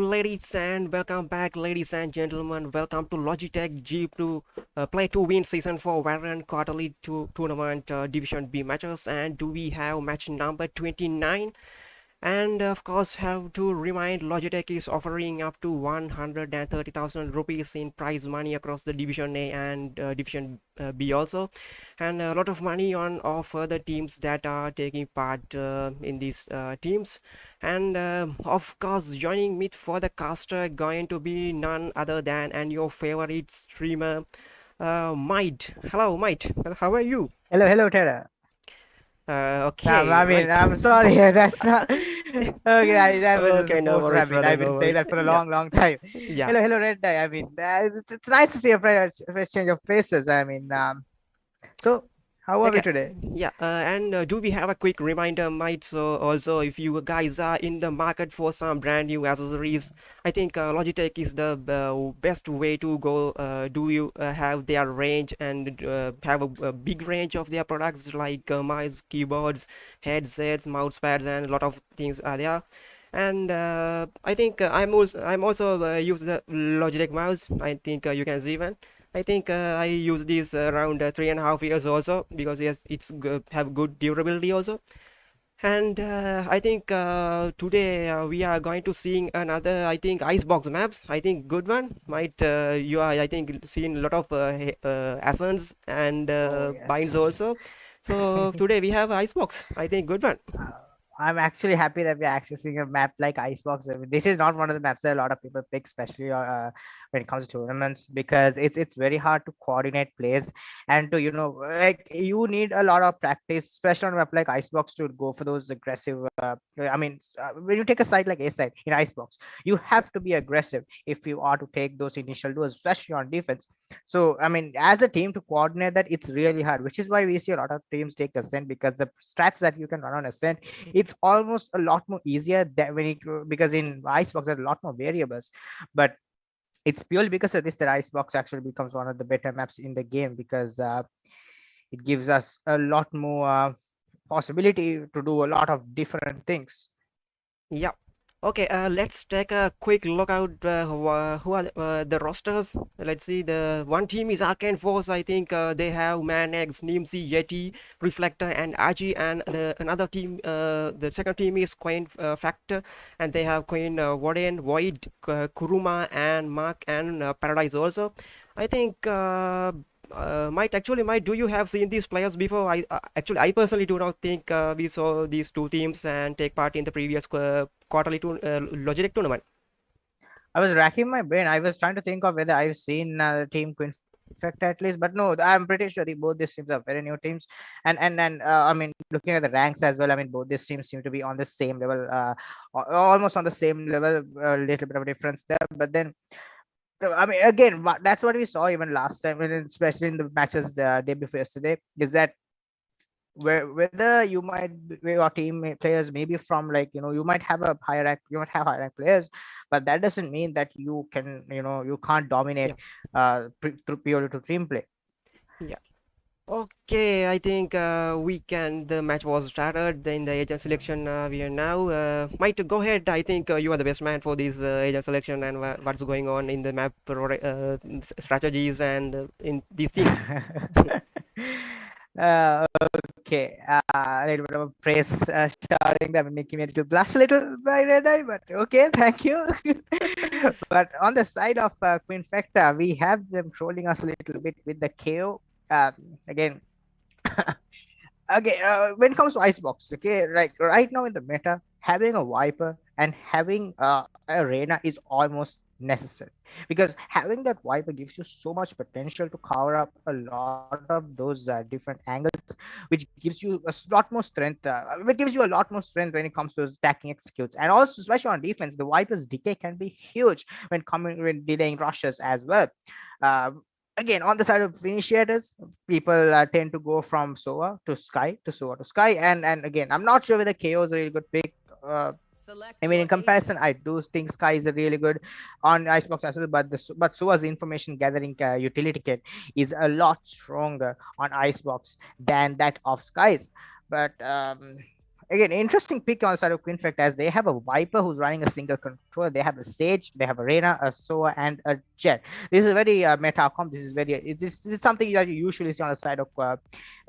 ladies, and welcome back, ladies and gentlemen. Welcome to Logitech G to play to win season 4 Valorant quarterly tournament Division B matches. And do we have match number 29? And of course, have to remind Logitech is offering up to 130,000 rupees in prize money across the Division A and Division B also, and a lot of money on all further teams that are taking part in these teams. And of course, joining me for the caster going to be none other than and your favorite streamer, Might. Hello, Might. How are you? Hello, Tara. Okay, right. I'm sorry. That's not okay. That was just Okay, no supposed to worries, happen. brother. I've No been saying worries. that for a Yeah, long time. yeah. Hello, Red Dye. It's nice to see a fresh change of faces. So how are we Okay, today? yeah, and do we have a quick reminder, Might? So also, if you guys are in the market for some brand new accessories, I think Logitech is the best way to go. Do you have their range and have a big range of their products like mice, keyboards, headsets, mouse pads, and a lot of things are there. And I think I'm also use the Logitech mouse. I think you can see one. I think I use this around 3.5 years also because yes, have good durability also. And I think today we are going to seeing another I think icebox maps. I think good one. Might you are I think seeing a lot of Ascents and Oh binds yes. also. So today we have icebox. I think good one. Uh, I'm actually happy that we're accessing a map like Icebox. This is not one of the maps that a lot of people pick, especially when it comes to tournaments, because it's very hard to coordinate plays and to like you need a lot of practice, especially on a map like Icebox, to go for those aggressive. When you take a site like A site in Icebox, you have to be aggressive if you are to take those initial duels, especially on defense. So as a team to coordinate that, it's really hard, which is why we see a lot of teams take Ascent, because the strats that you can run on Ascent, it's almost a lot more easier that when it because in Icebox there are a lot more variables. But it's purely because of this that Icebox actually becomes one of the better maps in the game, because it gives us a lot more possibility to do a lot of different things. Yeah. Okay, let's take a quick look out who are the rosters. Let's see. The one team is Arcane Force. I think they have Manex, Nimsi, Yeti, Reflector, and Agi. And another team, the second team is Quinfecta, and they have Queen Warden, Void, Kuruma, and Mark, and Paradise also. I think might do you have seen these players before? I personally do not think we saw these two teams and take part in the previous quarterly Logitech tournament. I was racking my brain. I was trying to think of whether I've seen Team Quinfecta at least, but no, I'm pretty sure both these teams are very new teams. And looking at the ranks as well, both these teams seem to be on the same level, almost on the same level. A little bit of a difference there, but then again, that's what we saw even last time, and especially in the matches the day before yesterday, is that whether you might your players maybe from, like, you might have a higher rank, you might have higher rank players, but that doesn't mean that you can, you can't dominate Yeah, through purely to team play. yeah. Okay, I think we can. The match was started in the agent selection. We are now. Might go ahead. I think you are the best man for this agent selection and what's going on in the map strategies and in these things. uh, okay, a little bit of praise starting that making me a little blush a little by Red Eye, but okay, thank you. But on the side of Queen Factor, we have them trolling us a little bit with the KO. Again, okay, when it comes to Icebox, okay, like right now in the meta, having a Viper and having Arena is almost necessary, because having that Viper gives you so much potential to cover up a lot of those different angles, which gives you a lot more strength. It gives you a lot more strength when it comes to attacking executes, and also especially on defense, the Viper's decay can be huge when delaying rushes as well. Uh, Again, on the side of initiators, people tend to go from Sova to Sky to Sova to Sky, and again, I'm not sure whether KO is a really good pick. In comparison, I do think Sky is a really good on Icebox as well, but Sova's information gathering utility kit is a lot stronger on Icebox than that of Sky's. But again, interesting pick on the side of Quinfecta, as they have a Viper who's running a single controller. They have a Sage, they have a Reyna, a Sova, and a Jet. This is very meta comp. This is very this is something that you usually see on the side of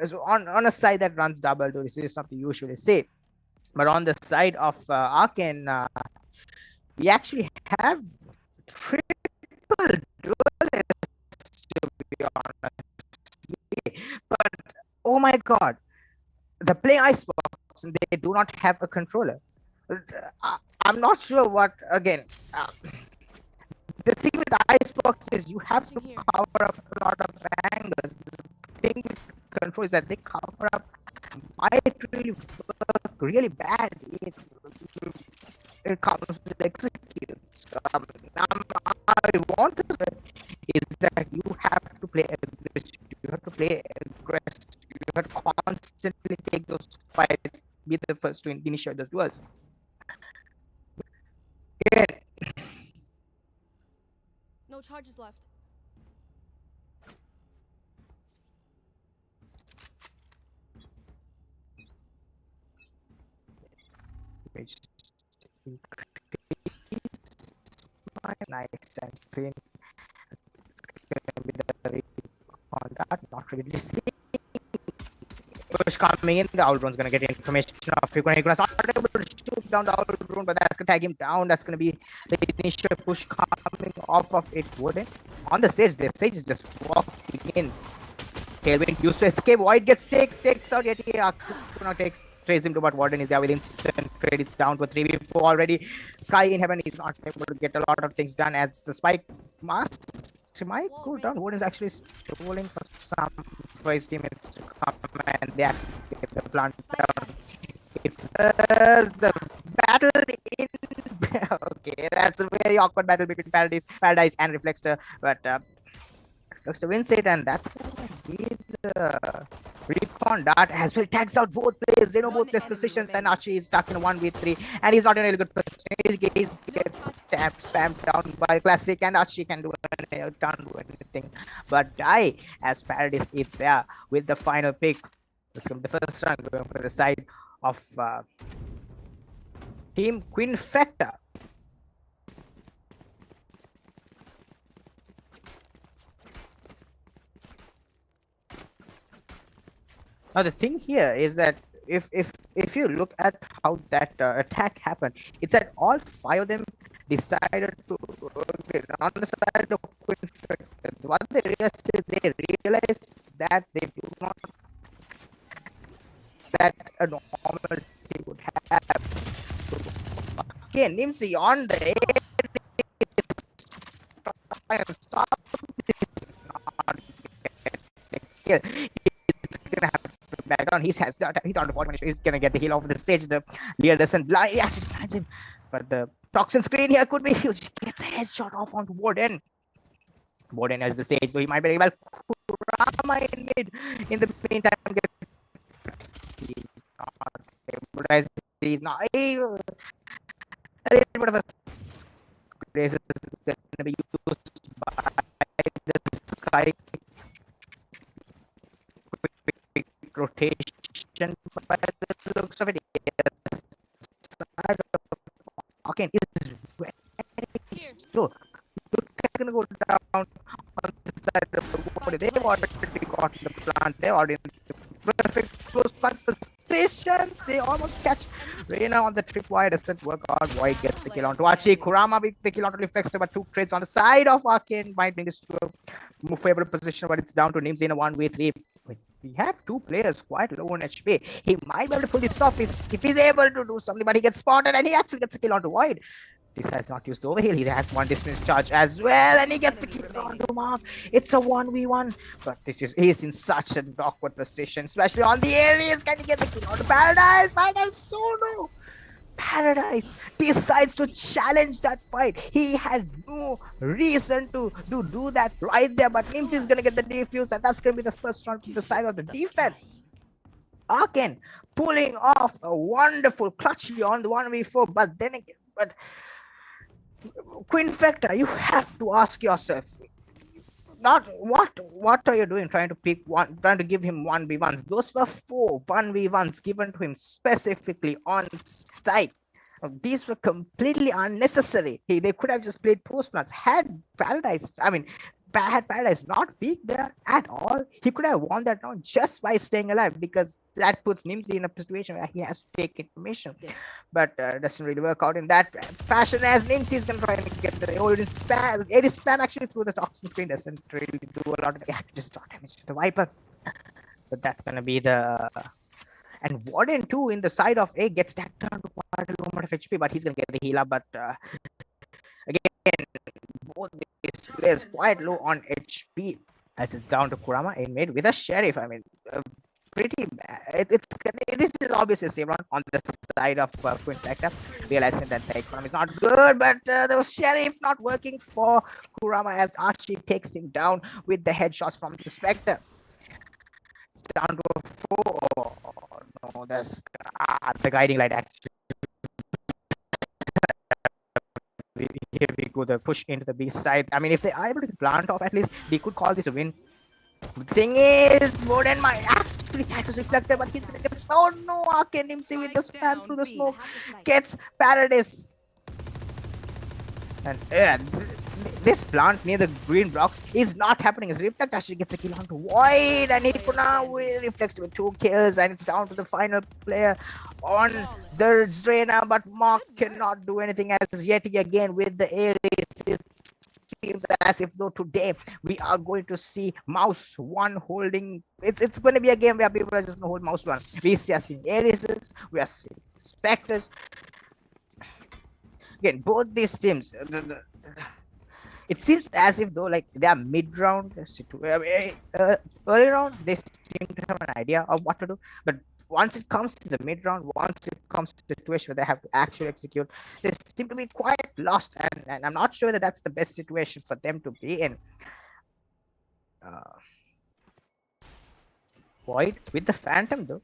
so on a side that runs double. This is something you usually see. But on the side of Arcane, we actually have triple duelists, to be honest. But oh my god, the play Icebox and they do not have a controller. I'm not sure what, again, the thing with the Icebox is you have to cover up a lot of angles. The thing with control is that they cover up might really work really bad if it comes to execute. I want to say is that you have to play aggressive. You have to play aggressive. You have to constantly take those fights, be the first to initiate those duels. Yeah. No charges left. Nice and clean. With the on that, not really see. Push coming in, the outrun's gonna get information of Hikuna. Not able to shoot down the outrun, but that's gonna tag him down. That's gonna be the initial push coming off of it. Wouldn't on the stage is just walking in. Tailwind used to escape. Void gets takes out yet. Trades him to, but Warden is there with instant trade. It's down to 3v4 already. Sky in heaven is not able to get a lot of things done as the spike must. Might go down. Warden is actually strolling for some for his teammates to come and they actually get the plant down. It's the battle in. Okay, that's a very awkward battle between Paradise and Reflexter, but Reflexter wins it, and that's gonna be the recon dart as well. Tags out both players. They know both players' positions, and Archie is stuck in a 1v3, and he's not in a really good position. He gets spammed down by Classic, and Archie can't do anything but die as Paradise is there with the final pick. Let's go with the first round, going for the side of Team Quinfecta. Now the thing here is that if you look at how that attack happened, it's that all 5 of them decided to on the side of Quinfecta. What they realized is they realized that they do not that a normal team would have. Okay, Nimsy on the air. Stop this. It's gonna have to back down. He thought the 40 he's gonna get the heal off the stage. The leader doesn't blind. He actually blinds him, but the toxin screen here could be huge. Gets a headshot off onto Warden. Warden has the stage, so he might be able Kurama in mid. In the meantime, he's not able. A little bit of a grace is going to be used by the Sky. Quick rotation by the looks of it. Yes. Okay, is very slow. It's going to go down on the side of the water. They've already got the plant. They're already in the perfect close plant positions. They almost catch Reyna on the tripwire. Doesn't work out. Void gets the kill on Tuachi. Kurama with the kill on Reflexer, but 2 trades on the side of Arcane might bring this to a more favorable position, but it's down to Nims in a 1v3. We have 2 players quite low on HP. He might be able to pull this off if he's able to do something, but he gets spotted and he actually gets a kill onto Void. This has not used overheal. He has 1 dismiss charge as well, and he gets the kill onto Mark. It's a 1v1, but he's in such an awkward position, especially on the areas. Can he get the kill onto Paradise? Paradise solo. Paradise decides to challenge that fight. He had no reason to do that right there, but Nims is gonna get the defuse, and that's gonna be the first round to the side of the defense. Arcane pulling off a wonderful clutch on the 1v4, but then again, Quinfecta, you have to ask yourself, not what are you doing trying to pick one, trying to give him 1v1s? Those were 4 1v1s given to him specifically on site. These were completely unnecessary. They could have just played post-match. Had Paradise, had Paradise not peaked there at all, he could have won that round just by staying alive, because that puts Nimsy in a situation where he has to take information. But doesn't really work out in that fashion, as Nimsy is going to try and get the spam. It is spam actually through the toxin screen, doesn't really do a lot of just damage to the Viper. But that's going to be the... And Warden too in the side of A gets tacked down to quite a low amount of HP, but he's going to get the heal up. But again, both these players quite low on HP. As it's down to Kurama in mid with a Sheriff. Pretty bad. This is obviously a save round on the side of Quinfecta, realizing that the economy is not good, but the Sheriff not working for Kurama as Archie takes him down with the headshots from the Spectre. It's down to a 4. Oh, no, that's the guiding light actually. Here we go, the push into the B side. If they are able to plant off, at least they could call this a win. The thing is, Warden might actually catches Reflector, but he's gonna get... Oh no, Arcane Nimsy with the spam through the smoke gets Paradise. And this plant near the green blocks is not happening, as Reflect actually gets a kill onto Void, and he could now reflects with 2 kills, and it's down to the final player on the Zrena, but Mark cannot do anything as yet again with the Ares. It seems as if though today we are going to see Mouse 1 holding... It's going to be a game where people are just going to hold Mouse 1. We are seeing Ares, we are seeing Spectres. Again, both these teams, it seems as if though like they are mid-round, early round, they seem to have an idea of what to do. But once it comes to the mid-round, once it comes to the situation where they have to actually execute, they seem to be quite lost. And I'm not sure that that's the best situation for them to be in. Void with the Phantom though.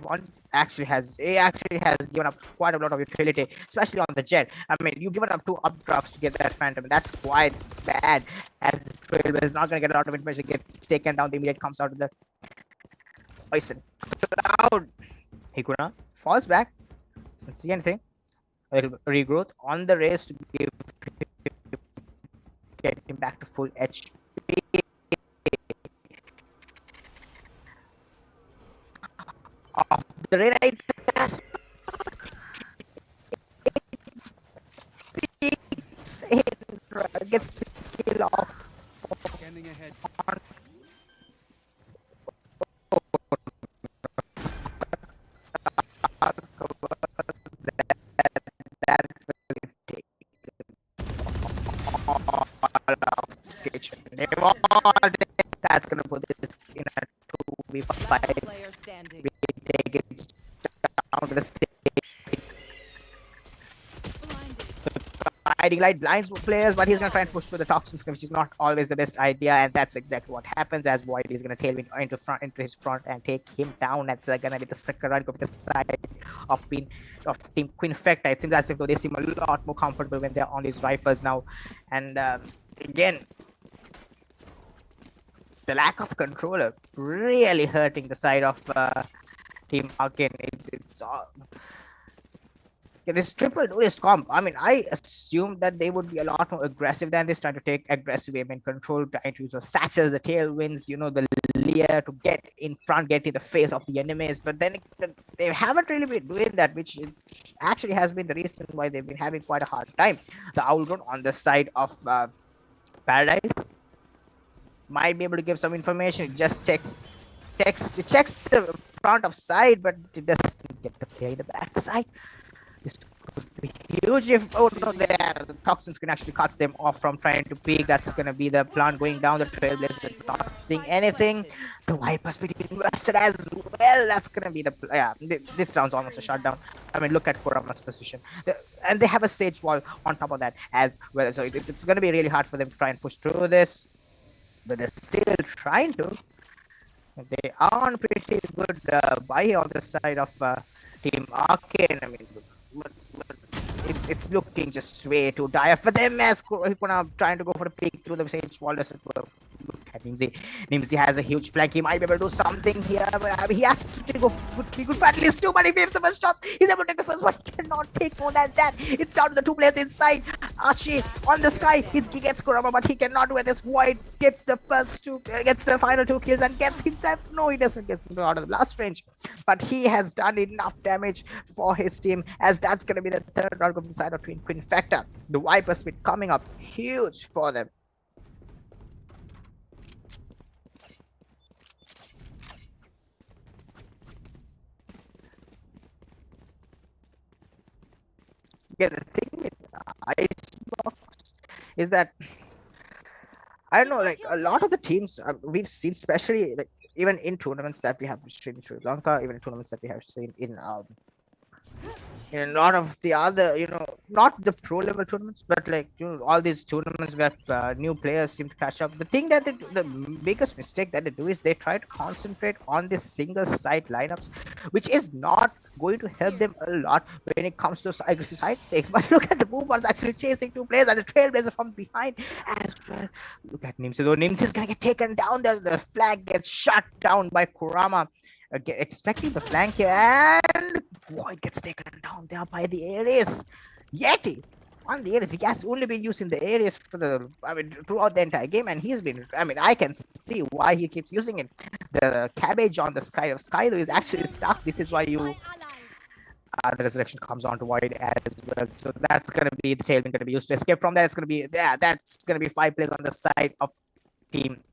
One actually has given up quite a lot of utility, especially on the Jet. You've given up 2 updrafts to get that Phantom, and that's quite bad, as the Trailblazer is not going to get a lot of information, gets taken down. The immediate comes out of the poison cloud. Hikuna falls back, doesn't see anything. A little regrowth on the race to get him back to full HP. Off the right pass. Gets the kill off. Scanning ahead. That will take that's gonna put this in a 2v5. We take it down to the stage. Guiding light blinds players, but he's gonna try and push through the toxins, which is not always the best idea, and that's exactly what happens as Void is gonna tailwind into his front and take him down. That's gonna be the second run of the side of Team Quinfecta. It seems as if though they seem a lot more comfortable when they're on these rifles now, and again, the lack of controller really hurting the side of Team Arcane. It's all... this triple duelist comp, I assumed that they would be a lot more aggressive than this, trying to take aggressive aim and control, trying to use the satchels, the tailwinds, the Lear to get in front, get in the face of the enemies. But then they haven't really been doing that, which actually has been the reason why they've been having quite a hard time. The Owl Drone on the side of Paradise might be able to give some information. It just checks the front of side, but it doesn't get the play in the back side. This could be huge if the toxins can actually cut them off from trying to peek. That's gonna be the plant going down. The Trailblazer not seeing anything. The Vipers being invested as well. That's gonna be this round's almost a shutdown. Look at Kurama's position, and they have a stage wall on top of that as well. So it's gonna be really hard for them to try and push through this, but they're still trying to. They are on pretty good buy on the side of Team Arcane. But it's looking just way too dire for them, as Hikuna trying to go for a peek through the sage wall doesn't work. Nimsy has a huge flank. He might be able to do something here. But, I mean, he has to take a good fight at least two, but he waves the first shots. He's able to take the first one. He cannot take more than that. It's down to the two players inside. Archie on the sky. He gets Kurama, but he cannot do it. This Void gets the first two, gets the final two kills and gets himself. No, he doesn't get out of the blast range. But he has done enough damage for his team, as that's going to be the third round of the side of Quinfecta. The Viper speed coming up huge for them. Yeah, the thing with Icebox is that I don't know, like a lot of the teams we've seen, especially like even in tournaments that we have streamed in Sri Lanka, even in tournaments that we have seen in a lot of the other, not the pro level tournaments, but like all these tournaments where new players seem to catch up. The thing that the biggest mistake that they do is they try to concentrate on this single site lineups, which is not going to help them a lot when it comes to aggressive side takes. But look at the Boomers actually chasing two players and the Trailblazer from behind as well. Look at Nimsy, though. Nimsy is gonna get taken down. The flag gets shut down by Kurama. Expecting the flank here, and Void gets taken down there by the Ares. Yeti on the Ares. He has only been using the Ares for throughout the entire game, and he's been, I can see why he keeps using it. The cabbage on the sky of Skylo is actually stuck. This is why you the resurrection comes on to Void as well. So that's gonna be the tailwind gonna be used to escape from that. It's gonna be that's gonna be 5 players on the side of team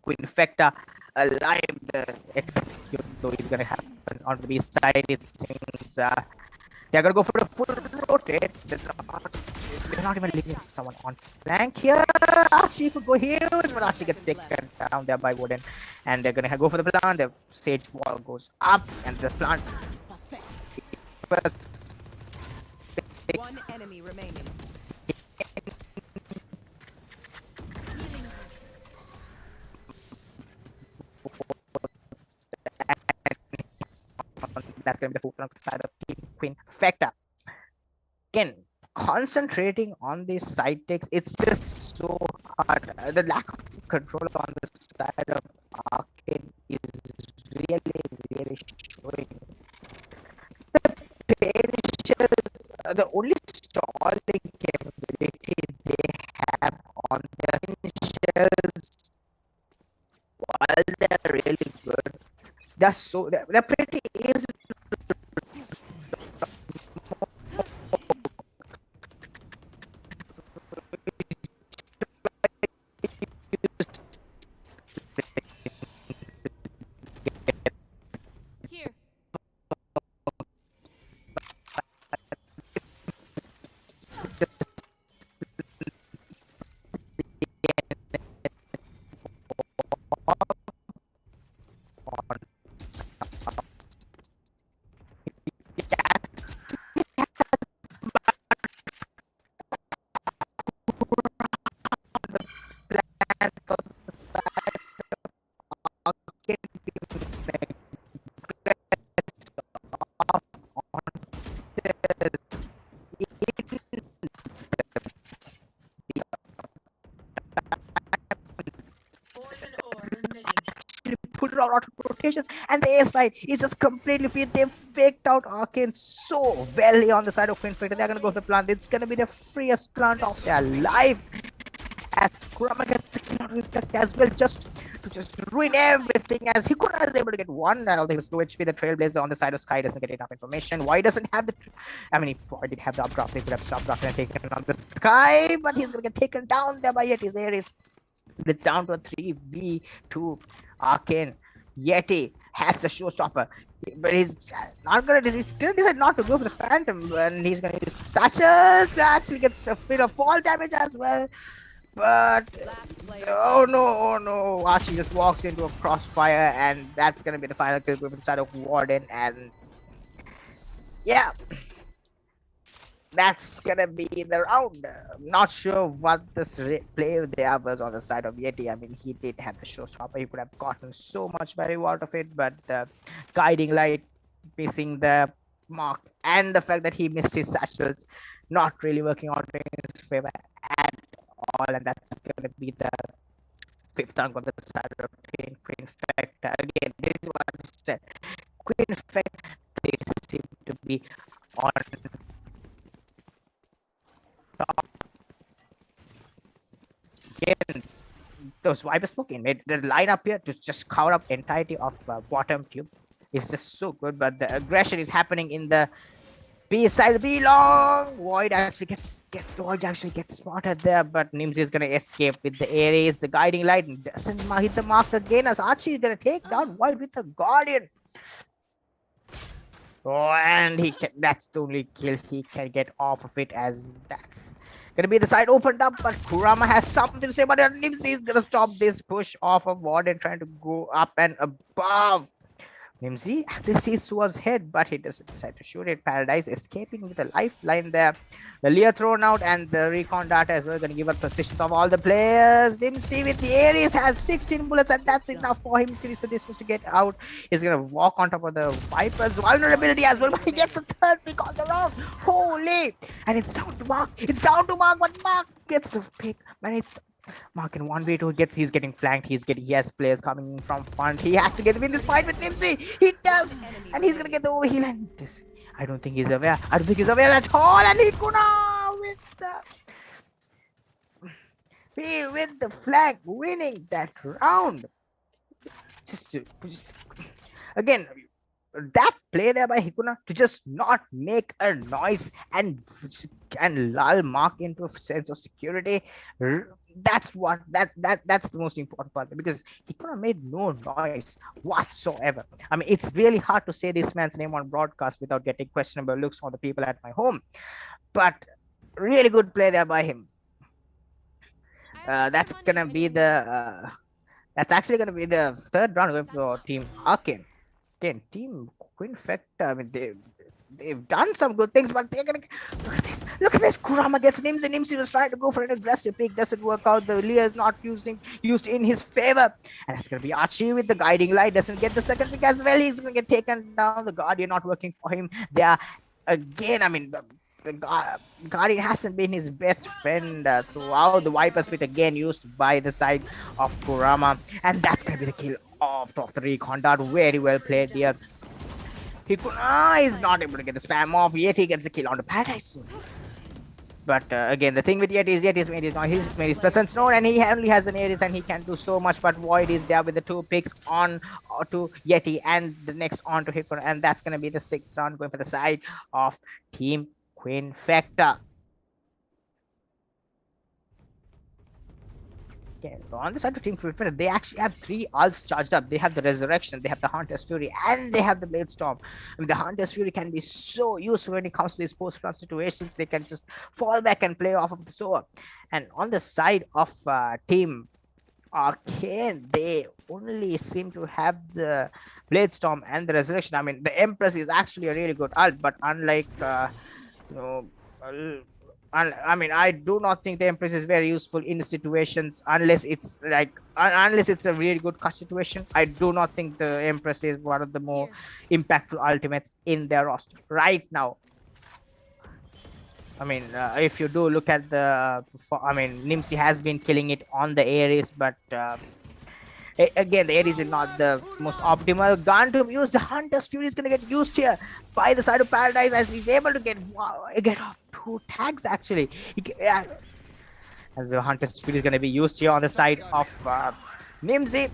Quinfecta alive. The execute though is gonna happen on the B side. It seems they're gonna go for a full rotate. They're not even leaving someone on flank here. Archie could go huge, but Archie gets taken down there by Wooden, and they're gonna go for the plant. The Sage wall goes up, and the plant. One enemy remaining. That's going to be the fourth on the side of Team Quinfecta. Again, concentrating on these side takes, it's just so hard. The lack of control on the side of Arcane is really showing. The finishers, the only stalling capability they have on their finishers, while they're really good, they're pretty easy. Here. Put it out of rotations, and the A side is just completely free. They've faked out Arcane so well here on the side of Quinfecta. They're gonna go for the plant. It's gonna be the freest plant of their life. As Kurama gets reflect as well, just to ruin everything. As Hikura is able to get one, although he was low HP. The Trailblazer on the side of Sky doesn't get enough information. Why doesn't have the? If Why did have the updraft, they could have stopped drafting and taken on the Sky, but he's gonna get taken down there by Yeti's Ares. It's down to a 3v2. Arcane. Yeti has the showstopper, but he's not gonna. He still decided not to go for the Phantom, and he's gonna use Satchels. Actually gets a bit of fall damage as well. But oh no! Archie just walks into a crossfire, and that's gonna be the final kill with the side of Warden. And yeah, that's gonna be the round. I'm not sure what this play there was on the side of Yeti. I mean, he did have the showstopper. He could have gotten so much value out of it, but the guiding light missing the mark, and the fact that he missed his satchels, not really working out in his favor at all. And that's gonna be the fifth round on the side of Team Quinfecta. Again, this is what I said. Quinfecta, they seem to be on top. Again, those Viper smoking made the line up here to just cover up entirety of bottom tube. It's just so good, but the aggression is happening in the B side. B long. Void actually gets spotted there, but Nims is gonna escape with the Ares. The guiding light doesn't hit the mark again, as Archie is gonna take down Void with the Guardian. Oh, and that's the only kill he can get off of it, as that's gonna be the side opened up, but Kurama has something to say, but Nims is gonna stop this push off of Warden trying to go up and above. Nimsy actually sees towards head, but he doesn't decide to shoot it. Paradise escaping with a lifeline there. The Lear thrown out and the recon data as well, going to give up positions of all the players. Nimsy with the Ares has 16 bullets, and that's enough for him. He's going to distance to get out. He's going to walk on top of the Viper's vulnerability as well, but he gets the third pick on the round. Holy! And it's down to Mark. It's down to Mark, but Mark gets the pick. Man, it's Mark in 1v2 he's getting flanked. He has players coming in from front. He has to win this fight with Nimsy. He does, and he's gonna get the overheal. And I don't think he's aware. I don't think he's aware at all. And Hikuna with the flag, winning that round. Just again, that play there by Hikuna to just not make a noise and lull Mark into a sense of security. That's the most important part, because Hikuna made no noise whatsoever. I mean, it's really hard to say this man's name on broadcast without getting questionable looks from the people at my home, but really good play there by him. That's gonna be the that's actually gonna be the third round going for Team ARCANE. Again, Team Quinfecta, I mean, they've done some good things, but they're gonna look at this. Kurama gets Nimsy. Nimsy was trying to go for an aggressive pick, doesn't work out. The Lear is not used in his favor, and that's gonna be Archie with the guiding light. Doesn't get the second pick as well. He's gonna get taken down. The Guardian not working for him. There again, I mean, the Guardian hasn't been his best friend throughout. The Viper split again used by the side of Kurama, and that's gonna be the kill off the recon dart. Very well played here. Hikuna is not able to get the spam off, yet he gets the kill on the Paradise. But again, the thing with Yeti is he's made his presence known, and he only has an Ares and he can do so much. But Void is there with the 2 picks on to Yeti and the next on to Hikuna, and that's going to be the 6th round going for the side of Team Quinfecta. Okay, on the side of Team Quinfecta, they actually have 3 ults charged up. They have the Resurrection, they have the Hunter's Fury, and they have the Blade Storm. I mean, the Hunter's Fury can be so useful when it comes to these post-run situations. They can just fall back and play off of the sword. And on the side of Team ARCANE, they only seem to have the Blade Storm and the Resurrection. I mean, the Empress is actually a really good ult, but unlike I mean, I do not think the Empress is very useful in situations unless it's a really good cut situation. I do not think the Empress is one of the more impactful ultimates in their roster right now. I mean, if you do look at Nimsy has been killing it on the Ares, but again, the Ares is not the most optimal gun to use. The Hunter's Fury is going to get used here by the side of Paradise, as he's able to get off 2 tags actually. As the Hunter's Fury is going to be used here on the side of Nimsy.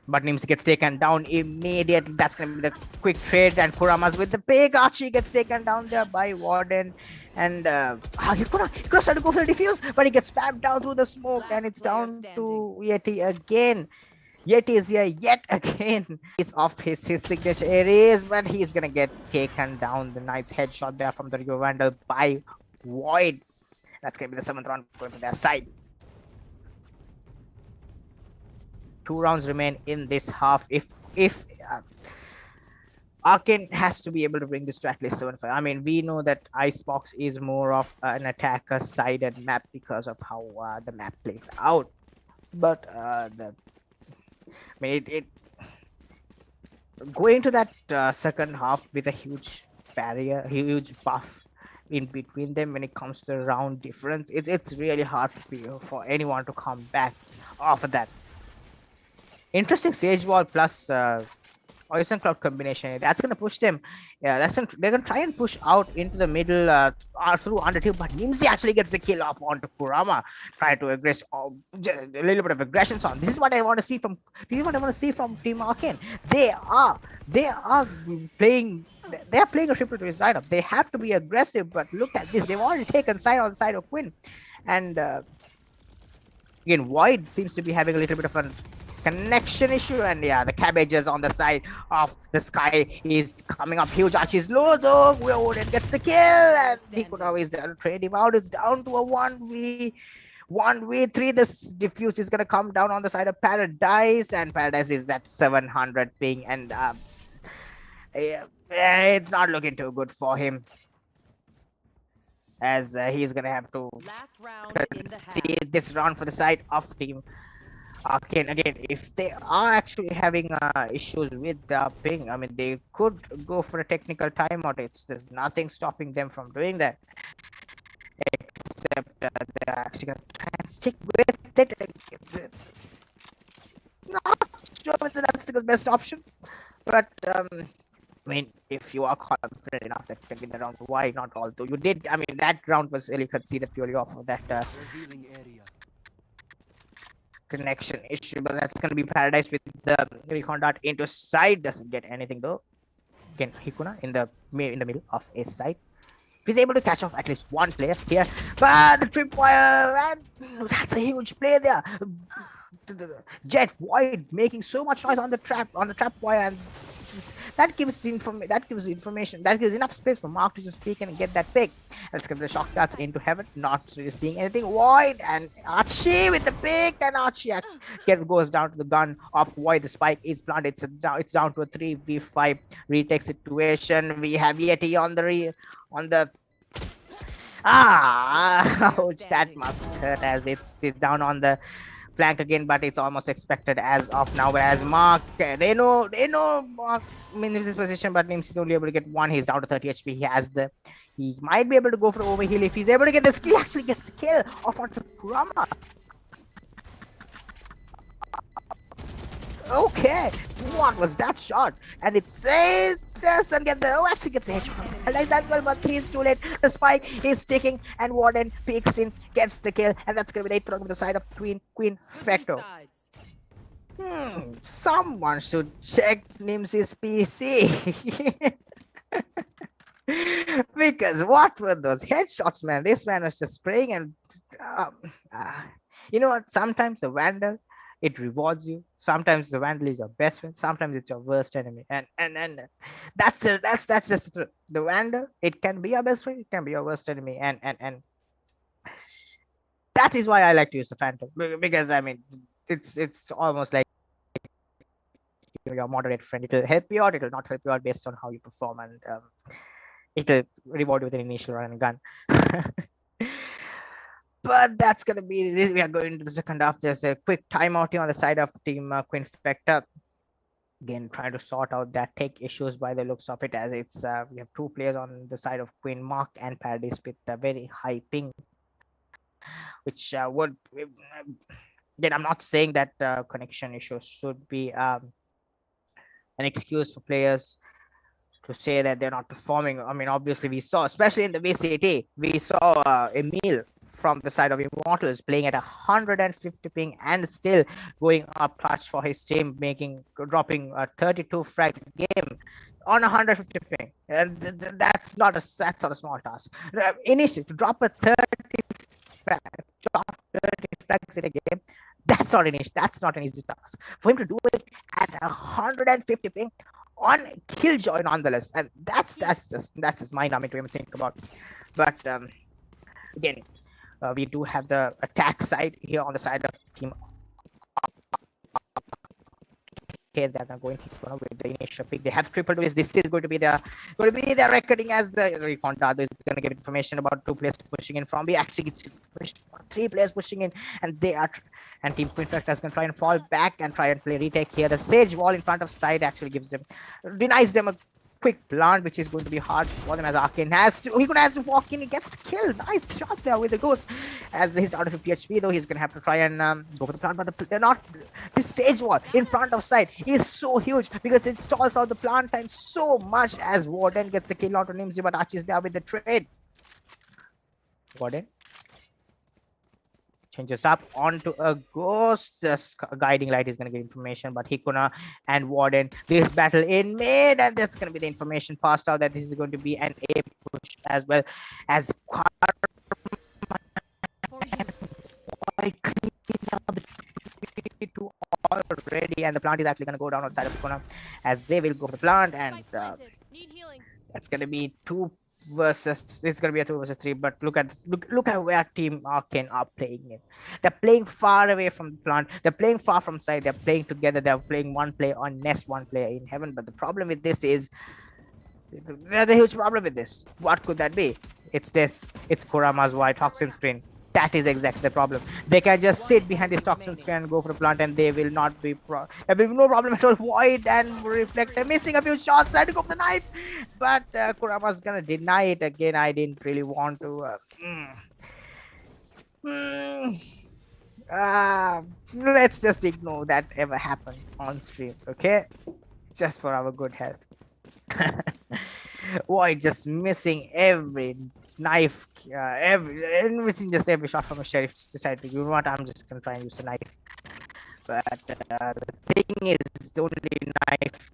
But Nimsy gets taken down immediately. That's going to be the quick trade, and Kurama's with the pick. Archie gets taken down there by Warden. And Hikuna tried to go for the defuse, but he gets spammed down through the smoke, and it's down to Yeti again. Yeti is here yet again. He's off his signature Ares, but he's gonna get taken down. The nice headshot there from the Rio Vandal by Void. That's gonna be the 7th round going to their side. 2 rounds remain in this half. If ARCANE has to be able to bring this to at least 7-5. I mean, we know that Icebox is more of an attacker-sided map because of how the map plays out. But going to that second half with a huge barrier, huge buff, in between them when it comes to the round difference. It's really hard for anyone to come back off of that. Interesting Sage Wall plus Poison Cloud combination. That's gonna push them. Yeah, they're gonna try and push out into the middle through under two, but Nimsy actually gets the kill off onto Kurama. Try to aggress a little bit of aggression on. This is what I want to see from. This is what I want to see from Team ARCANE. They are playing. They are playing a triple to his lineup. They have to be aggressive, but look at this. They've already taken side on the side of Quinn, and again, Void seems to be having a little bit of a connection issue, and yeah, the cabbages on the side of the sky is coming up huge. Archie's low though. Woden gets the kill, and he could always trade him out. It's down to a 1v3. This diffuse is gonna come down on the side of Paradise, and Paradise is at 700 ping, and it's not looking too good for him, as he's gonna have to see this round for the side of Team ARCANE. Again, if they are actually having issues with the ping, I mean, they could go for a technical timeout. There's nothing stopping them from doing that, except they're actually gonna try and stick with it. Not sure whether that's the best option, but I mean, if you are confident enough that you can win the round, why not? Although you did, I mean, that round was really conceded purely off of that connection issue, but that's going to be Paradise with the recon dart into side. Doesn't get anything though. Again, Hikuna in the middle of a side. If he's able to catch off at least one player here, but the tripwire, and that's a huge play there. Jet Void making so much noise on the trap wire, and that gives information. That gives enough space for Mark to just peek and get that pick. Let's give the shock darts into heaven. Not really seeing anything. Void and Archie with the pick, and Archie actually goes down to the gun of Void. The spike is planted. It's down to a 3v5 retake situation. We have Yeti on the ouch, that must hurt, as it's down on the flank again, but it's almost expected as of now. Whereas Mark, they know Mark Nim's position, but Nims is only able to get one. He's down to 30 HP. He might be able to go for overheal if he's able to get the skill. He actually gets the kill off onto Kurama. Okay, what was that shot? And it says and get the actually gets the headshot. Alice as well, but he's too late. The spike is sticking, and Warden peeks in, gets the kill, and that's gonna be 8 on the side of Quinfecta. Someone should check Nims's PC. Because what were those headshots, man? This man was just spraying, and you know what? Sometimes the Vandal, it rewards you. Sometimes the Vandal is your best friend. Sometimes it's your worst enemy, and that's just the Vandal. It can be your best friend. It can be your worst enemy, and that is why I like to use the Phantom, because I mean, it's almost like your moderate friend. It'll help you out. It'll not help you out based on how you perform, and it'll reward you with an initial run and gun. But that's gonna be this. We are going to the second half. There's a quick timeout here on the side of Team Quinfecta. Again, trying to sort out that tech issues by the looks of it, as it's we have 2 players on the side of Queen, Mark and Paradise, with a very high ping, which would. Again, I'm not saying that connection issues should be an excuse for players to say that they're not performing. I mean, obviously we saw, especially in the VCT, we saw Emil from the side of Immortals playing at 150 ping and still going up clutch for his team, dropping a 32 frag game on 150 ping. And that's not a small task. Initially, to drop a 30 frags in a game, that's not an easy task. For him to do it at 150 ping on Killjoy nonetheless, and that's just mind-numbing to even think about. But again, we do have the attack side here on the side of Team. Okay, they're going with the initial pick. They have triple twist. This is going to be their reckoning, as the recon dart is going to give information about 2 players pushing in from B. Actually, it's 3 players pushing in, and Team Quinfecta is going to try and fall back and try and play retake here. The Sage Wall in front of side actually denies them quick plant, which is going to be hard for them as ARCANE has to walk in. He gets the kill. Nice shot there with the ghost. As he's out of 50 HP, though, he's gonna have to try and go for the plant, but they're not. This sage wall in front of side is so huge because it stalls out the plant time so much. As Warden gets the kill onto Nimsy, but Archie's there with the trade. Warden changes up onto a ghost. Guiding light is going to get information, but Hikuna and Warden, this battle in mid, and that's going to be the information passed out that this is going to be an A push as well as quite clean out the two already, and the plant is actually going to go down outside of Hikuna as they will go for the plant, and that's going to be it's gonna be a 2 versus 3, but look at where Team ARCANE are playing in. They're playing far away from the plant, they're playing far from side, they're playing together, they're playing one player on nest, one player in heaven. But the problem with this is there's a huge problem with this. What could that be? It's Kurama's white toxin screen. That is exactly the problem. They can just sit behind this toxin screen and go for a plant, and they will not be there will be no problem at all. Void and Reflector missing a few shots, trying to go for the knife, but Kurama's gonna deny it again. I didn't really want to. Let's just ignore that ever happened on stream, okay? Just for our good health. Void just missing every knife, missing just every shot from a sheriff. Decided, you know what, I'm just gonna try and use the knife. But the thing is, the only knife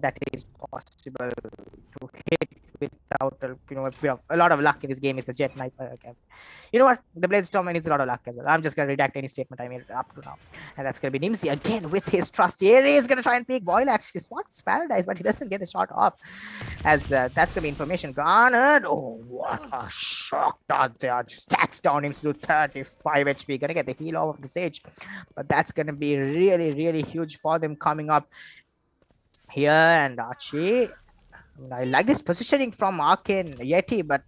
that is possible to hit without a lot of luck in this game is the jet knife. You know what, the blade storm needs a lot of luck as well. I'm just gonna redact any statement I made up to now, and that's gonna be Nimsy again with his trusty area. He's gonna try and pick Boyle. Actually spots Paradise, but he doesn't get the shot off, as that's gonna be information garnered. Oh, what a shock dart there. Stacks down him to 35 HP, gonna get the heal off of the Sage, but that's gonna be really huge for them coming up here. And Archie, I like this positioning from ARCANE Yeti, but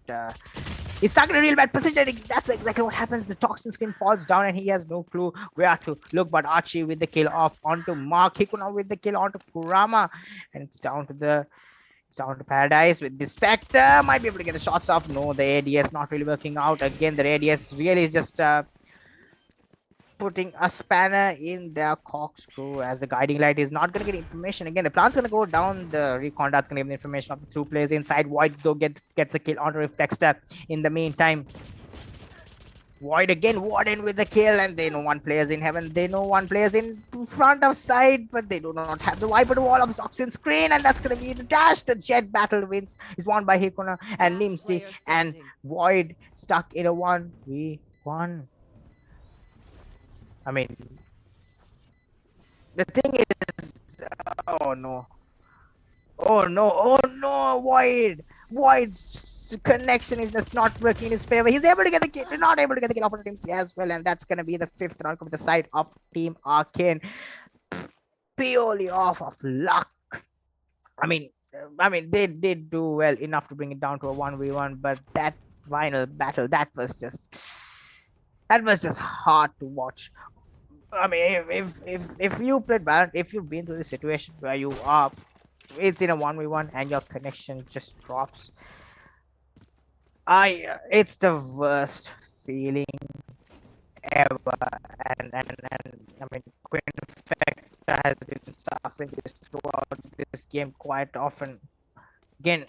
he's stuck in a real bad positioning. That's exactly what happens. The toxin screen falls down and he has no clue where to look. But Archie with the kill off onto Mark, Hikuna with the kill onto Kurama, and it's down to Paradise with the Spectre. Might be able to get the shots off. No, the ADS not really working out. Again, the ADS really is just putting a spanner in their corkscrew, as the guiding light is not going to get information. Again, the plant's going to go down. The recon that's going to give the information of the two players inside. Void though gets the kill onto Reflector. In the meantime, Void again, Warden with the kill, and they know one player's in heaven. They know one player's in front of side, but they do not have the wiper wall of the toxin screen, and that's going to be the dash. The jet battle is won by Hikuna and Nimsy, and Void stuck in a 1v1. I mean, the thing is, oh no, Void's connection is just not working in his favor. He's able to get the kill, not able to get the kill off of Team C as well, and that's gonna be the 5th round of the side of Team ARCANE, purely off of luck. I mean, they did do well enough to bring it down to a 1v1, but that final battle, that was just hard to watch. I mean, if you played Valorant, if you've been through this situation where it's in a 1v1 and your connection just drops, it's the worst feeling ever. And I mean, Quinfecta has been suffering this throughout this game quite often. Again,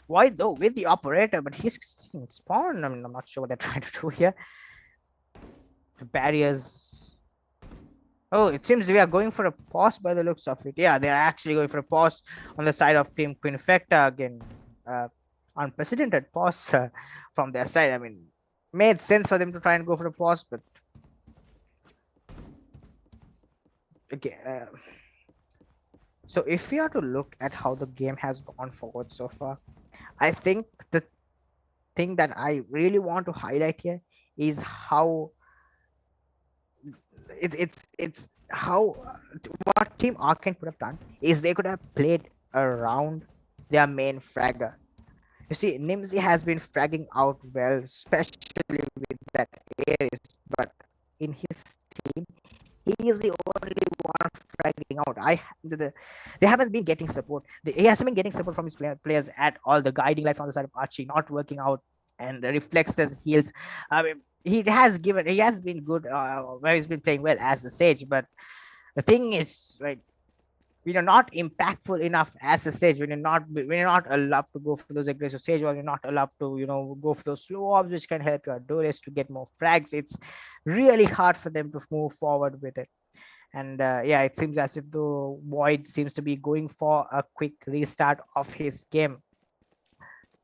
why though with the operator, but he's in spawn. I mean, I'm not sure what they're trying to do here. The barriers. Oh, it seems we are going for a pause by the looks of it. Yeah, they're actually going for a pause on the side of Team Quinfecta again. Unprecedented pause from their side. I mean, made sense for them to try and go for a pause, but okay. So if we are to look at how the game has gone forward so far, I think the thing that I really want to highlight here is how it's how what Team ARCANE could have done is they could have played around their main fragger. You see, Nimsy has been fragging out well, especially with that Ares, but in his team, he is the only one fragging out. They haven't been getting support. He hasn't been getting support from his players at all. The guiding lights on the side of Archie not working out, and the reflexes heals. I mean, he has been good where he's been playing well as the Sage, but the thing is, like, not impactful enough as a Sage when you're not allowed to go for those aggressive Sage, or you're not allowed to go for those slow ops which can help your duelists to get more frags. It's really hard for them to move forward with it. And yeah, it seems as if the Void seems to be going for a quick restart of his game.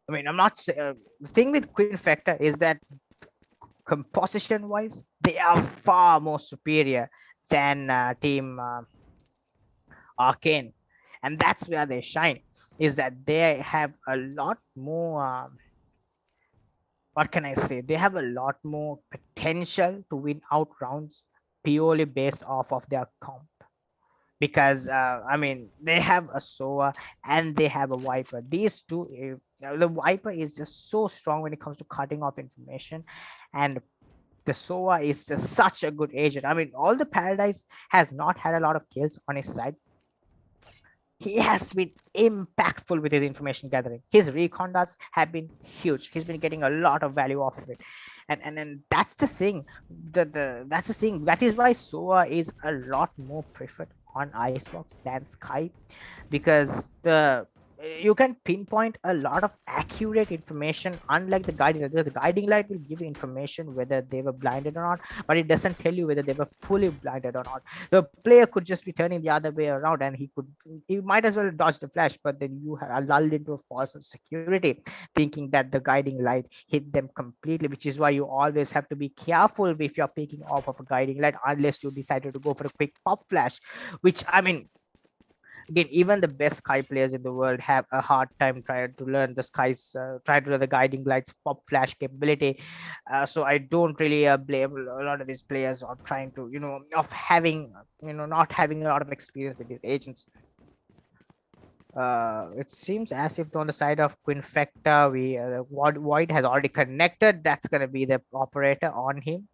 I mean, the thing with Quinfecta is that composition wise, they are far more superior than team Arcane, and that's where they shine. Is that they have a lot more. What can I say? They have a lot more potential to win out rounds purely based off of their comp. Because I mean, they have a Sova and they have a Viper. These two, the Viper is just so strong when it comes to cutting off information, and the Sova is just such a good agent. I mean, all the Paradise has not had a lot of kills on his side. He has been impactful with his information gathering. His recon dots have been huge. He's been getting a lot of value off of it, and that's the thing. That's the thing. That is why Sova is a lot more preferred on Icebox than Sky, because you can pinpoint a lot of accurate information, unlike the guiding light. Because the guiding light will give you information whether they were blinded or not, but it doesn't tell you whether they were fully blinded or not. The player could just be turning the other way around, and he might as well dodge the flash, but then you are lulled into a false security, thinking that the guiding light hit them completely, which is why you always have to be careful if you're picking off of a guiding light, unless you decided to go for a quick pop flash, which, I mean, again, even the best Sky players in the world have a hard time trying to learn the guiding lights pop flash capability. So I don't really blame a lot of these players on trying to, not having a lot of experience with these agents. It seems as if on the side of Quinfecta, Void has already connected. That's gonna be the operator on him.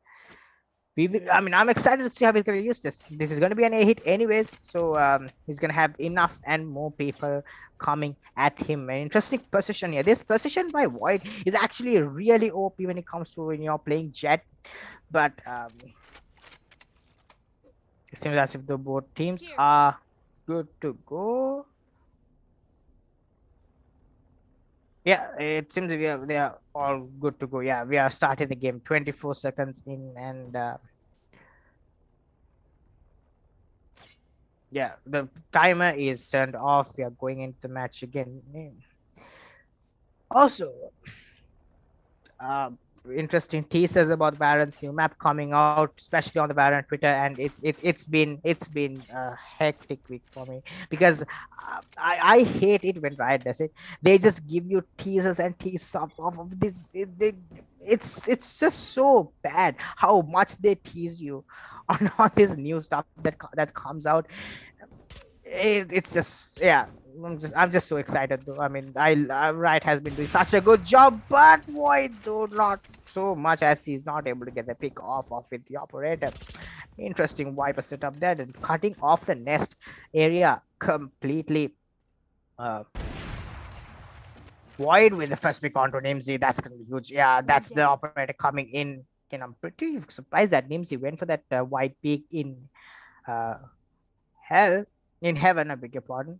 I'm excited to see how he's going to use this. This is going to be an A hit anyways, so he's going to have enough and more people coming at him. An interesting position here. This position by Void is actually really OP when it comes to when you're playing Jet, but it seems as if the both teams are good to go. Yeah, it seems they are all good to go. Yeah, we are starting the game 24 seconds in, and yeah, the timer is turned off. We are going into the match again. Also, interesting teasers about Baron's new map coming out, especially on the Baron Twitter, and it's been a hectic week for me, because I hate it when Riot does it. They just give you teasers and tease off of this. It's just so bad how much they tease you on all this new stuff that comes out. It's just, yeah. I'm just so excited though. I mean, Riot has been doing such a good job, but Void though not so much, as he's not able to get the pick off of it. The operator, interesting Viper setup there, and cutting off the nest area completely. Void with the first pick onto Nimsy. That's gonna be huge. Yeah, that's the operator coming in. And I'm pretty surprised that Nimsy went for that wide peak in heaven. I beg your pardon.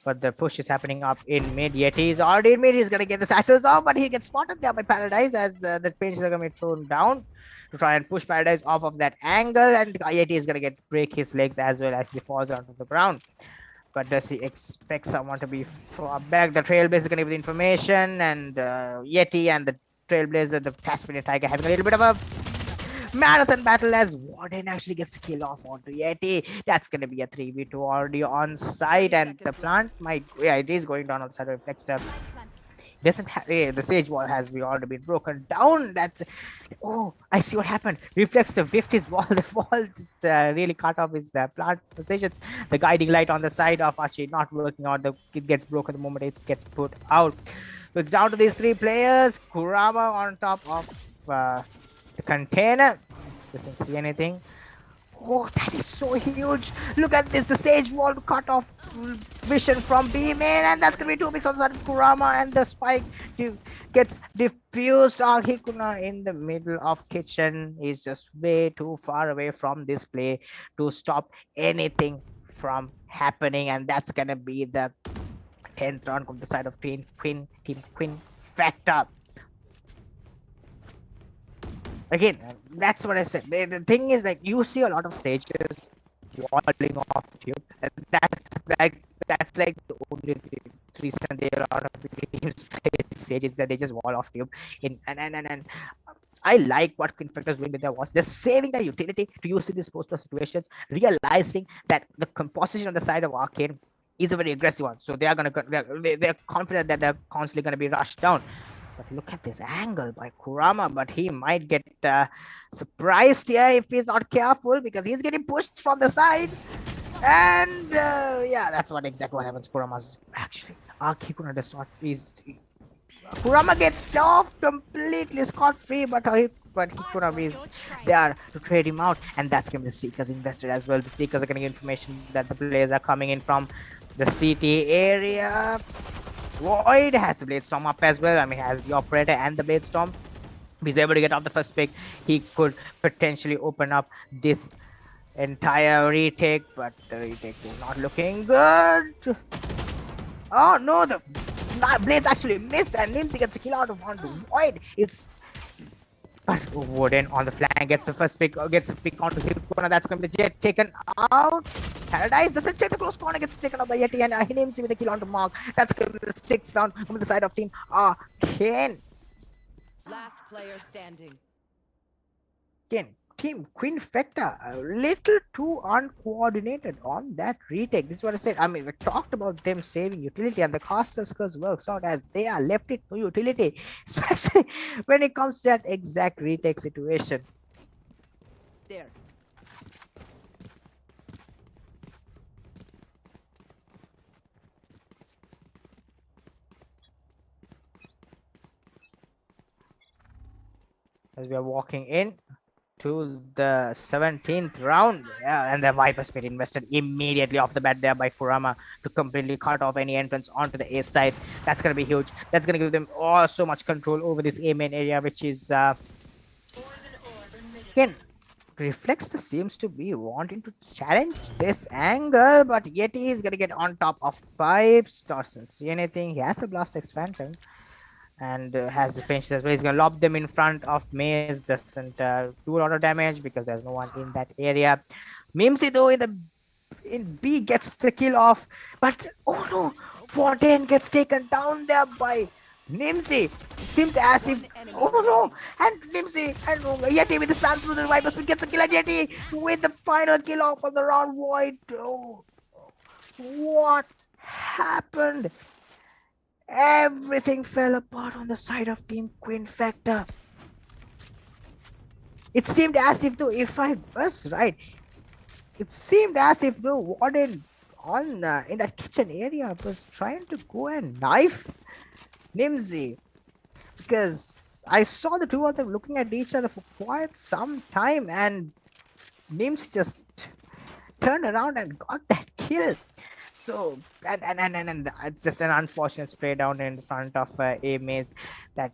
But the push is happening up in mid. Yeti is already in mid. He's going to get the sashes off, but he gets spotted there by Paradise, as the pages are going to be thrown down to try and push Paradise off of that angle. And Yeti is going to break his legs as well as he falls onto the ground. But does he expect someone to be back? The Trailblazer is going to give the information, and Yeti and the Trailblazer, the Tasmanian Tiger, having a little bit of a marathon battle, as Warden actually gets the kill off onto Yeti. That's going to be a 3v2 already on site, and the plant might, yeah, it is going down on the side of Reflexter. Doesn't have, the Sage wall has already been broken down. That's, oh, I see what happened. Reflexter whiffed his wall. The wall just really cut off his plant positions. The guiding light on the side of Archie not working out. It gets broken the moment it gets put out. So it's down to these three players. Kurama on top of the container. Doesn't see anything. Oh, that is so huge. Look at this. The Sage Wall cut off vision from B main, and that's going to be 2 picks on the side of Kurama, and the spike gets diffused. Hikuna in the middle of kitchen is just way too far away from this play to stop anything from happening, and that's going to be the 10th round on the side of Team Quinfecta. Again, that's what I said. The thing is, like, you see a lot of sages walling off tube, and that's like the only reason there are a lot of teams play sages, that they just wall off tube. And I like what Quinfecta is doing with their walls. They're saving their utility to use in these post-plus situations, realizing that the composition on the side of Arcane is a very aggressive one. So they're confident that they're constantly going to be rushed down. But look at this angle by Kurama, but he might get surprised here if he's not careful, because he's getting pushed from the side. And yeah, that's exactly what happens. Kurama's actually Hikuna does not. Kurama gets off completely scot-free, but Hikuna is there to trade him out, and that's going to be the Seekers invested as well. The Seekers are getting information that the players are coming in from the CT area. Void has the Blade Storm up as well. I mean, has the Operator and the Blade Storm. If he's able to get off the first pick, he could potentially open up this entire retake, but the retake is not looking good. Oh no, the Blades actually miss, and Nimsy gets the kill out of onto Void. But Wooden on the flank gets the first pick, gets a pick onto Hikuna. That's going to be the Jet taken out. Paradise doesn't check the close corner, gets taken out by Yeti, and Nimsy with a kill onto Mark. That's going to be the 6th round from the side of Team Arcane. Last player standing. Again, Team Quinfecta a little too uncoordinated on that retake. This is what I said. I mean, we talked about them saving utility, and the Caster's Curse works out as they are left it to utility, especially when it comes to that exact retake situation. There. As we are walking in to the 17th round, yeah, and the Viper Spirit invested immediately off the bat there by Kurama to completely cut off any entrance onto the A side. That's going to be huge. That's going to give them so much control over this A main area, which is again, Reflexer seems to be wanting to challenge this angle, but Yeti is going to get on top of pipes. Doesn't see anything. He has a blast expansion and has the finish as well. He's going to lob them in front of Maze. Doesn't do a lot of damage because there's no one in that area. Mimsy though in B gets the kill off, but oh no, Warden gets taken down there by Nimsy. It seems as if no, and Nimsy and Yeti with the spam through the Viper Speed gets a kill at Yeti with the final kill off of the round. Void. Oh, what happened? Everything fell apart on the side of Team Quinfecta. It seemed as if though, if I was right, it seemed as if the Warden in that kitchen area was trying to go and knife Nimsy, because I saw the two of them looking at each other for quite some time, and Nimsy just turned around and got that kill. So and it's just an unfortunate spray down in front of A Maze that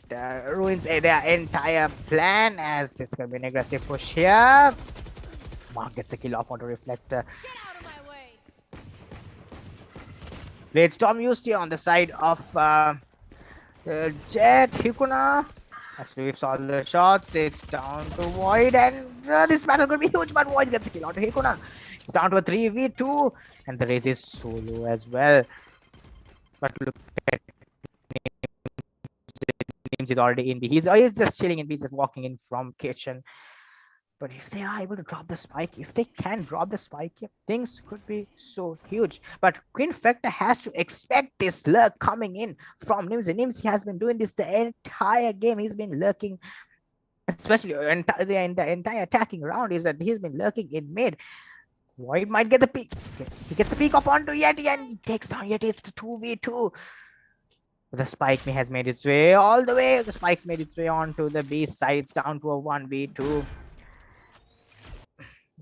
ruins their entire plan, as it's gonna be an aggressive push here. Mark gets a kill off onto Reflector. Get out of my way. Blade Storm used here on the side of Jet. Hikuna actually whips all the shots. It's down to Void, and this battle could be huge, but Void gets a kill onto Hikuna. It's down to a 3v2, and the race is solo as well. But look at Nims is already in B. He's just chilling in B, just walking in from kitchen. But if they are able to drop the spike, if they can drop the spike, things could be so huge. But Quinfecta has to expect this lurk coming in from Nimsy. Nimsy has been doing this the entire game. He's been lurking, especially in the entire attacking round, is that he's been lurking in mid. Void might get the peak. He gets the peak off onto Yeti and takes down Yeti. It's the 2v2. The spike has made its way all the way. The spike's made its way onto the B side. It's down to a 1v2.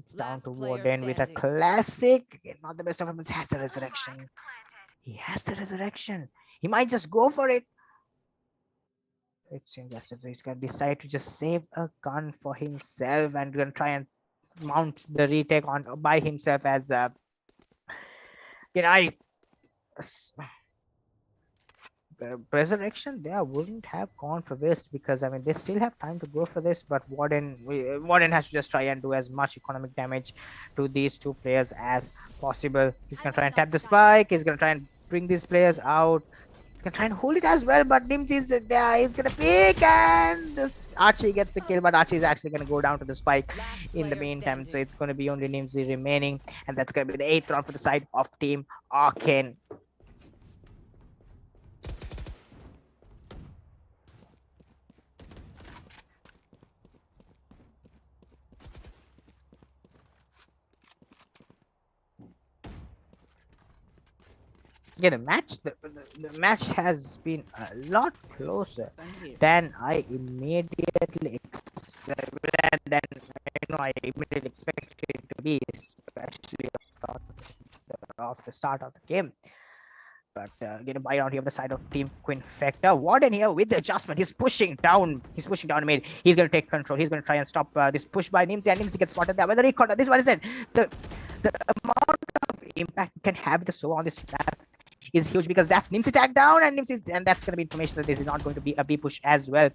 It's down Last to player Warden with a standing. classic. Not the best of weapons. Has the resurrection. He has the resurrection. He might just go for it. It seems as if he's gonna decide to just save a gun for himself and gonna try and mount the retake on by himself as you know I resurrection there wouldn't have gone for this because I mean they still have time to go for this, but Warden has to just try and do as much economic damage to these two players as possible. He's gonna try and tap the spike. He's gonna try and bring these players out. He's gonna try and hold it as well, but Nims is there. He's gonna pick, and this Archie gets the kill, but Archie is actually gonna go down to the spike in the meantime. So it's gonna be only Nimsy remaining, and that's gonna be the 8th round for the side of Team Arcane. Yeah, the match has been a lot closer than I immediately expected it to be, especially off the start of the game. But get a buy out here on the side of Team Quinfecta. Warden here with the adjustment. He's pushing down. He's pushing down mid. He's going to take control. He's going to try and stop this push by Nimsy. And Nimsy gets spotted there. Whether he caught this is what I said. The amount of impact you can have with the Sova on this map is huge because that's Nimsy tag down, and that's going to be information that this is not going to be a B push as well.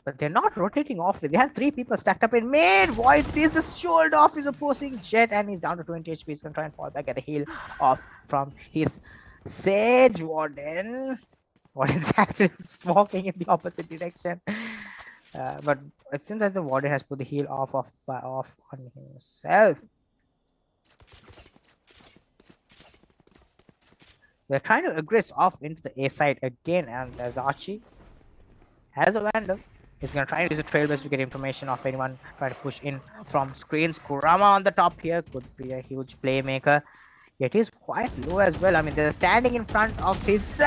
But they're not rotating off it. They have 3 people stacked up in mid. Void sees the shoulder off his opposing Jet, and he's down to 20 HP. He's going to try and fall back at the heal off from his Sage. Warden's actually just walking in the opposite direction. But it seems that the Warden has put the heal off on himself. They're trying to aggress off into the A side again, and as Archie has a Vandal, he's going to try and use a Trailblaze to get information of anyone trying to push in from screens. Kurama on the top here could be a huge playmaker. Yet he's quite low as well. I mean, they're standing in front of his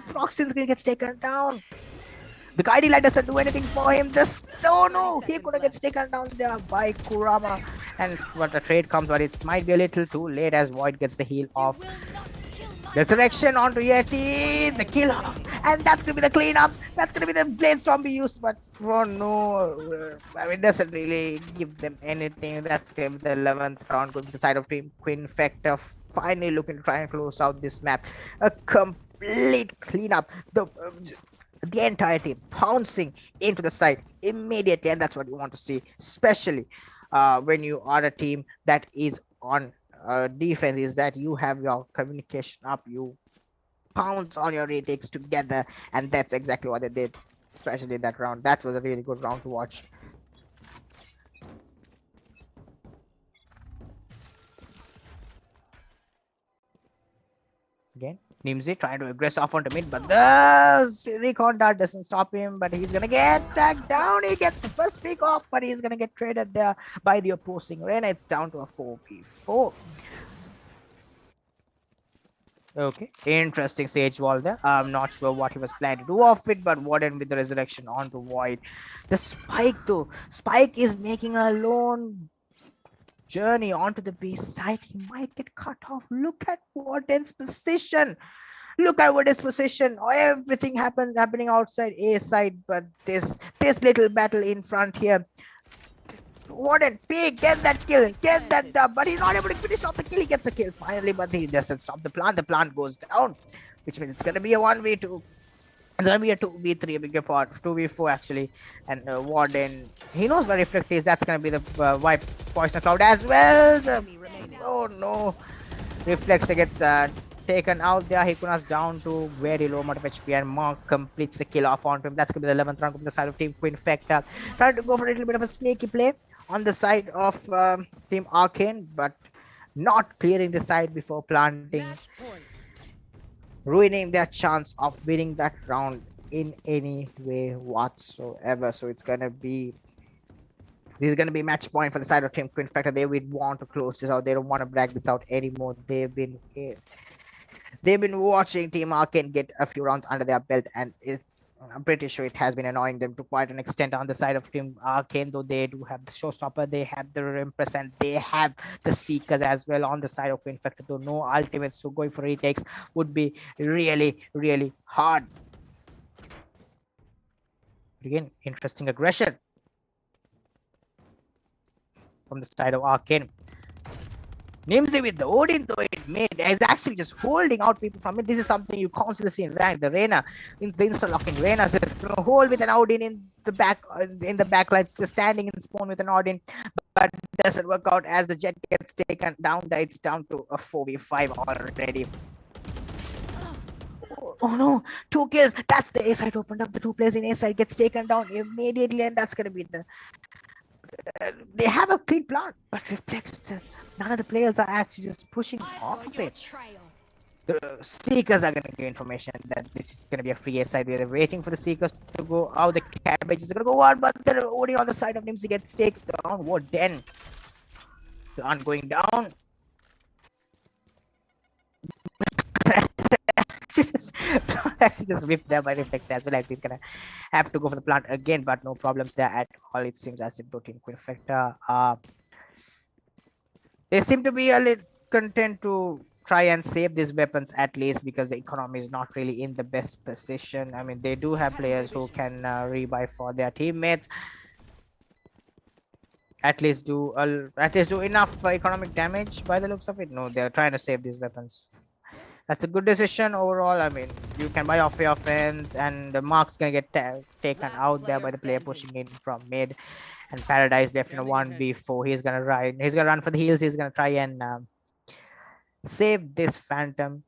Proxy screen gets taken down. The guiding light doesn't do anything for him. He could have gets taken down there by Kurama. And what the trade comes, but it might be a little too late as Void gets the heal off. Resurrection onto Yeti, the kill off, and that's gonna be the cleanup. That's gonna be the Blade Storm be used, but for no, I mean, it doesn't really give them anything. That's gonna be the 11th round going to the side of Team Quinfecta. Finally looking to try and close out this map. A complete cleanup. The entire team pouncing into the site immediately, and that's what you want to see, especially when you are a team that is on defense, is that you have your communication up, you pounce on your retakes together, and that's exactly what they did, especially that round. That was a really good round to watch. Again, Nimsy trying to aggress off onto mid, but the recon dart doesn't stop him, but he's gonna get tagged down. He gets the first pick off, but he's gonna get traded there by the opposing Reyna. It's down to a 4v4. Okay, interesting Sage wall there. I'm not sure what he was planning to do off it, but Warden with the resurrection onto Void. The Spike though, Spike is making a lone journey onto the B side. He might get cut off. Look at Warden's position. Look at Warden's position. Oh, everything happening outside A side, but this little battle in front here. Warden, Pig, get that kill, get that dub, but he's not able to finish off the kill. He gets the kill finally, but he doesn't stop the plant. The plant goes down, which means it's gonna be a 1v2. It's gonna be a 2v3, a bigger part, 2v4 actually. And Warden, he knows where Reflect is. That's gonna be the wipe Poison Cloud as well. Oh no, Reflex gets taken out there. Hikuna's down to very low amount of HP, and Monk completes the kill off onto him. That's gonna be the 11th round from the side of Team Quinfecta. Trying to go for a little bit of a sneaky play on the side of Team Arcane, but not clearing the side before planting, ruining their chance of winning that round in any way whatsoever. So this is gonna be match point for the side of Team Quinfecta. They would want to close this out. They don't want to drag this out anymore. They've been watching Team Arcane get a few rounds under their belt, and I'm pretty sure it has been annoying them to quite an extent on the side of Team Arcane, though they do have the Showstopper, they have the Impress, and they have the Seekers as well on the side of Quinfecta, though no ultimates, so going for retakes would be really, really hard. Again, interesting aggression from the side of Arcane. Nimsy with the Odin, though it made, is actually just holding out people from it. This is something you constantly see in rank. The Reyna, the insta-locking Reyna just hold with an Odin in the back lines, just standing in spawn with an Odin, but it doesn't work out as the Jet gets taken down. It's down to a 4v5 already. Oh no, 2 kills. That's the A side opened up. The 2 players in A side gets taken down immediately, and that's going to be the. They have a clean plant, but Reflex just none of the players are actually just pushing off of it. The Seekers are going to give information that this is going to be a free A side. They're waiting for the Seekers to go out. The Cabbages are going to go out, but they're already on the side of Nimsy gets takes down. What then? The aren't going down. Actually just whipped there by Reflex as well, as he's gonna have to go for the plant again, but no problems there at all. It seems as if Team Quinfecta they seem to be a little content to try and save these weapons at least, because the economy is not really in the best position. I mean, they do have players who can rebuy for their teammates, at least do enough economic damage by the looks of it. No, they're trying to save these weapons. That's a good decision overall. I mean, you can buy off your offense, and the Mark's gonna get taken out there by the player pushing in from mid, and Paradise left in a 1v4. He's gonna run for the heals. He's gonna try and save this Phantom.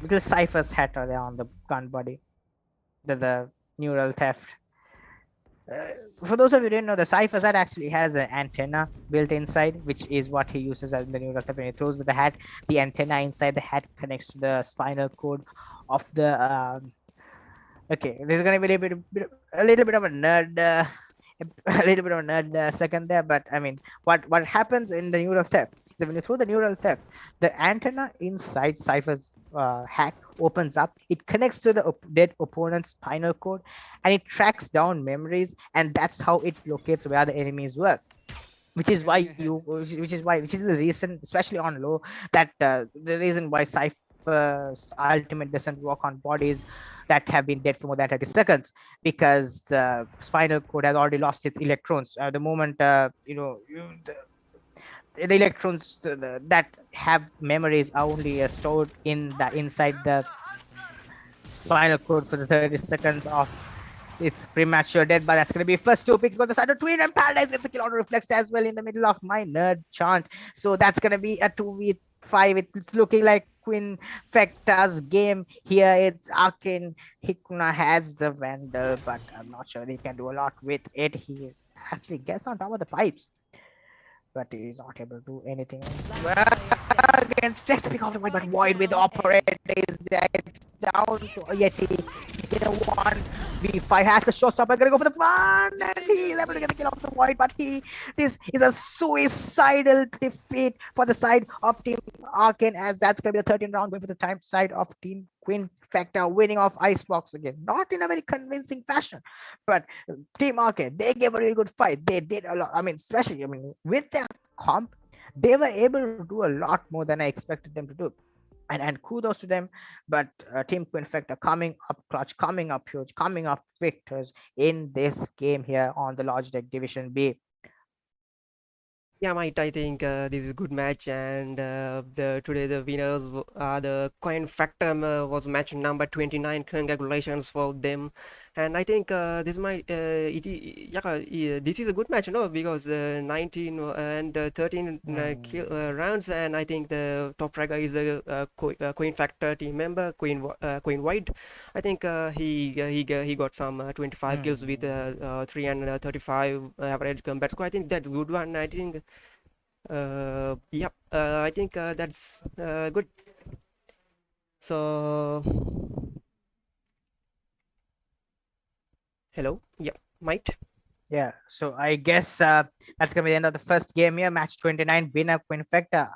Little Cypher's hat are there on the gun body. The neural theft. For those of you who didn't know, the Cypher's hat actually has an antenna built inside, which is what he uses as the neural theft. When he throws the hat, the antenna inside the hat connects to the spinal cord of the. Okay, this is gonna be a little bit of a nerd. A little bit of a nerd second there, but I mean, what happens in the neural theft is that when you throw the neural theft, the antenna inside Cypher's hat opens up. It connects to the dead opponent's spinal cord, and it tracks down memories, and that's how it locates where the enemies were. Which is why which is the reason, especially on low, that the reason why Cypher's ultimate doesn't work on bodies that have been dead for more than 30 seconds, because the spinal cord has already lost its electrons. The moment the electrons that have memories are only stored inside the spinal cord for the 30 seconds of its premature death. But that's going to be first 2 picks. Got the side of Twin, and Paradise gets a kill on Reflex as well in the middle of my nerd chant. So that's going to be a 2v5. It's looking like Quinfecta's game here. It's Arcane. Hikuna has the Vandal, but I'm not sure he can do a lot with it. He's actually gets on top of the pipes, but he's not able to do anything. Against Flex to pick off the Void, but Void with Operator is there. It's down to Yeti in a 1v5. Has the showstopper, gonna go for the fun, and he's able to get the kill off the Void, but this is a suicidal defeat for the side of Team Arcane, as that's gonna be the 13th round, going for the time side of Team Quinfecta, winning off Icebox again. Not in a very convincing fashion, but Team Arcane, they gave a really good fight. They did a lot. I mean, especially with their comp, they were able to do a lot more than I expected them to do. And kudos to them. But Team Quinfecta coming up clutch, coming up huge, coming up victors in this game here on the Logitech Division B. Yeah, mate, I think this is a good match, and today the winners, the Quinfecta was match number 29. Congratulations for them, and I think this might this is a good match, no? Because 19 and 13 rounds, and I think the top fragger is a Quinfecta team member, Queen White. I think he got some 25 kills with 335 average combat score. I think that's a good one. I think I think that's good. So hello, yeah, Mike. Yeah, so I guess that's gonna be the end of the first game here. Match 29, winner Quinfecta.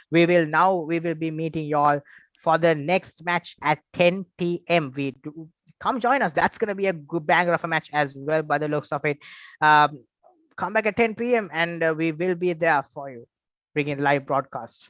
We will be meeting y'all for the next match at 10 p.m. We do come join us. That's gonna be a good banger of a match as well, by the looks of it. Um, come back at 10 p.m. and we will be there for you, bringing live broadcast.